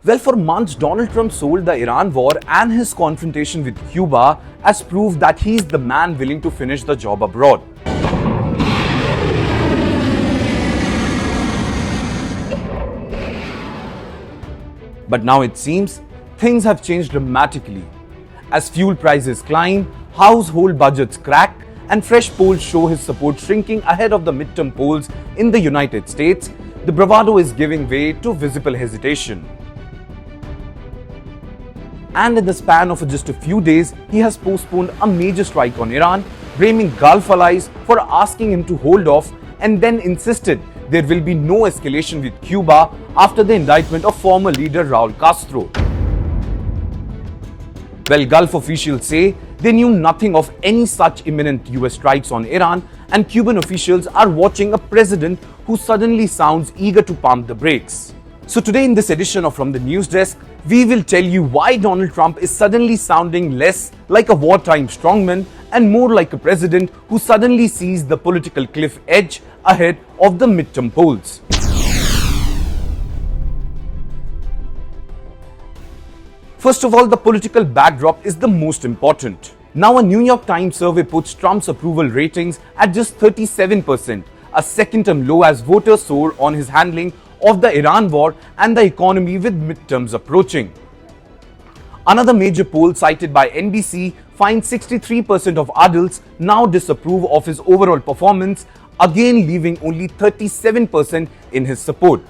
Well, for months, Donald Trump sold the Iran war and his confrontation with Cuba as proof that he's the man willing to finish the job abroad. But now it seems things have changed dramatically. As fuel prices climb, household budgets crack, and fresh polls show his support shrinking ahead of the midterm polls in the United States, the bravado is giving way to visible hesitation. And in the span of just a few days, he has postponed a major strike on Iran, blaming Gulf allies for asking him to hold off, and then insisted there will be no escalation with Cuba after the indictment of former leader Raul Castro. Well, Gulf officials say they knew nothing of any such imminent US strikes on Iran, and Cuban officials are watching a president who suddenly sounds eager to pump the brakes. So today in this edition of From the News Desk, we will tell you why Donald Trump is suddenly sounding less like a wartime strongman and more like a president who suddenly sees the political cliff edge ahead of the midterm polls. First of all, the political backdrop is the most important. Now, a New York Times survey puts Trump's approval ratings at just 37%, a second-term low as voters soar on his handling of the Iran war and the economy with midterms approaching. Another major poll cited by NBC finds 63% of adults now disapprove of his overall performance, again leaving only 37% in his support.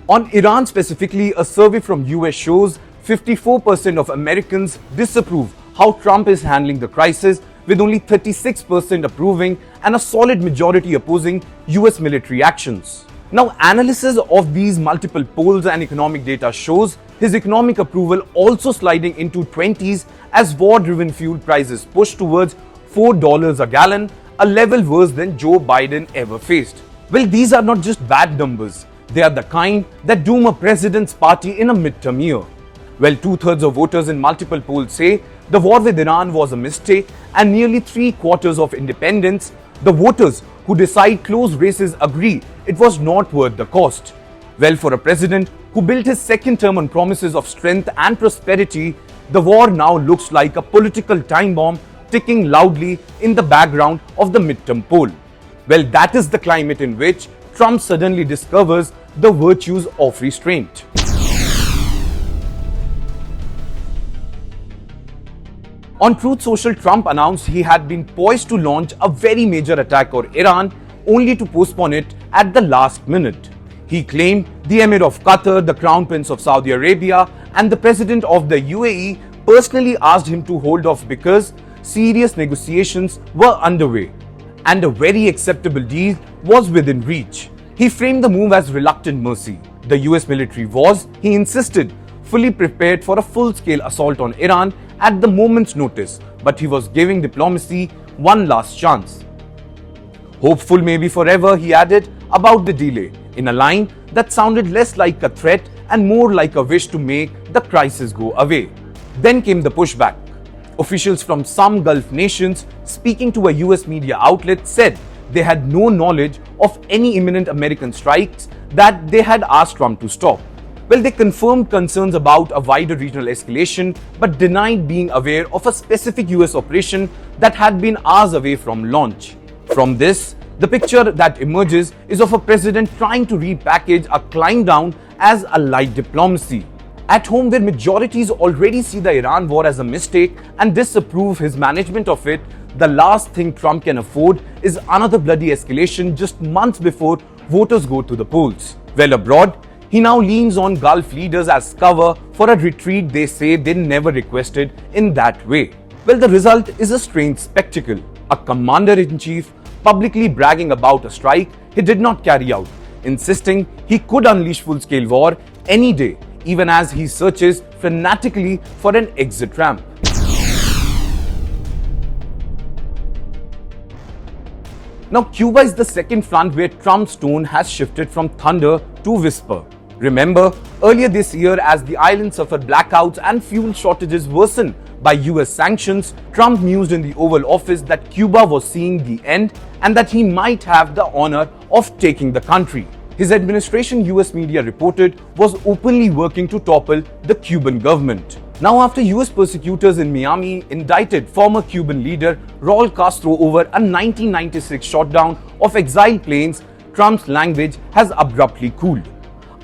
On Iran specifically, a survey from US shows 54% of Americans disapprove how Trump is handling the crisis, with only 36% approving and a solid majority opposing US military actions. Now, analysis of these multiple polls and economic data shows his economic approval also sliding into 20s as war-driven fuel prices push towards $4 a gallon, a level worse than Joe Biden ever faced. Well, these are not just bad numbers, they are the kind that doom a president's party in a midterm year. Well, two-thirds of voters in multiple polls say the war with Iran was a mistake, and nearly three-quarters of independents, the voters who decide close races, agree it was not worth the cost. Well, for a president who built his second term on promises of strength and prosperity, the war now looks like a political time bomb ticking loudly in the background of the midterm poll. Well, that is the climate in which Trump suddenly discovers the virtues of restraint. On Truth Social, Trump announced he had been poised to launch a very major attack on Iran, only to postpone it at the last minute. He claimed the Emir of Qatar, the Crown Prince of Saudi Arabia, and the President of the UAE personally asked him to hold off because serious negotiations were underway, and a very acceptable deal was within reach. He framed the move as reluctant mercy. The US military was, he insisted, fully prepared for a full-scale assault on Iran at the moment's notice, but he was giving diplomacy one last chance. Hopeful maybe forever, he added about the delay, in a line that sounded less like a threat and more like a wish to make the crisis go away. Then came the pushback. Officials from some Gulf nations speaking to a US media outlet said they had no knowledge of any imminent American strikes that they had asked Trump to stop. Well, they confirmed concerns about a wider regional escalation but denied being aware of a specific US operation that had been hours away from launch. From this, the picture that emerges is of a president trying to repackage a climb down as a light diplomacy. At home, where majorities already see the Iran war as a mistake and disapprove his management of it, the last thing Trump can afford is another bloody escalation just months before voters go to the polls. Well, abroad, he now leans on Gulf leaders as cover for a retreat they say they never requested in that way. Well, the result is a strange spectacle. A commander-in-chief publicly bragging about a strike he did not carry out, insisting he could unleash full-scale war any day, even as he searches fanatically for an exit ramp. Now, Cuba is the second front where Trump's tone has shifted from thunder to whisper. Remember, earlier this year, as the island suffered blackouts and fuel shortages worsened by US sanctions, Trump mused in the Oval Office that Cuba was seeing the end and that he might have the honor of taking the country. his administration, US media reported, was openly working to topple the Cuban government. Now, after US prosecutors in Miami indicted former Cuban leader Raul Castro over a 1996 shutdown of exiled planes, Trump's language has abruptly cooled.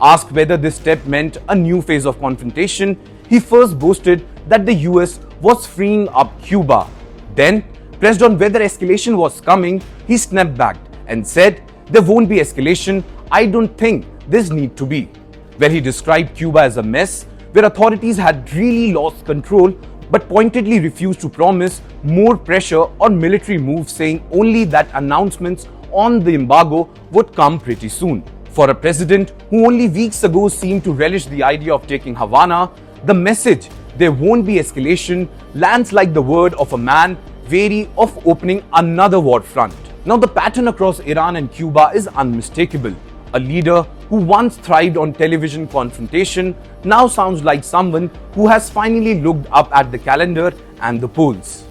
Asked whether this step meant a new phase of confrontation, he first boasted that the US was freeing up Cuba. Then, pressed on whether escalation was coming, he snapped back and said, "There won't be escalation. I don't think there's need to be." Where he described Cuba as a mess, where authorities had really lost control but pointedly refused to promise more pressure or military moves, saying only that announcements on the embargo would come pretty soon. For a president who only weeks ago seemed to relish the idea of taking Havana, the message, "there won't be escalation," lands like the word of a man wary of opening another war front. Now, the pattern across Iran and Cuba is unmistakable. A leader who once thrived on television confrontation now sounds like someone who has finally looked up at the calendar and the polls.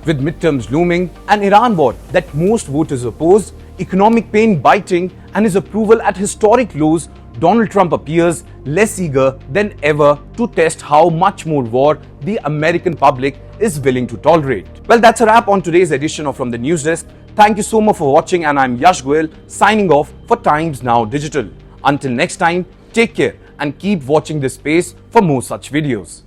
With midterms looming, an Iran war that most voters oppose, economic pain biting, and his approval at historic lows, Donald Trump appears less eager than ever to test how much more war the American public is willing to tolerate. Well, that's a wrap on today's edition of From the News Desk. Thank you so much for watching, and I'm Yash Goyal signing off for Times Now Digital. Until next time, take care and keep watching this space for more such videos.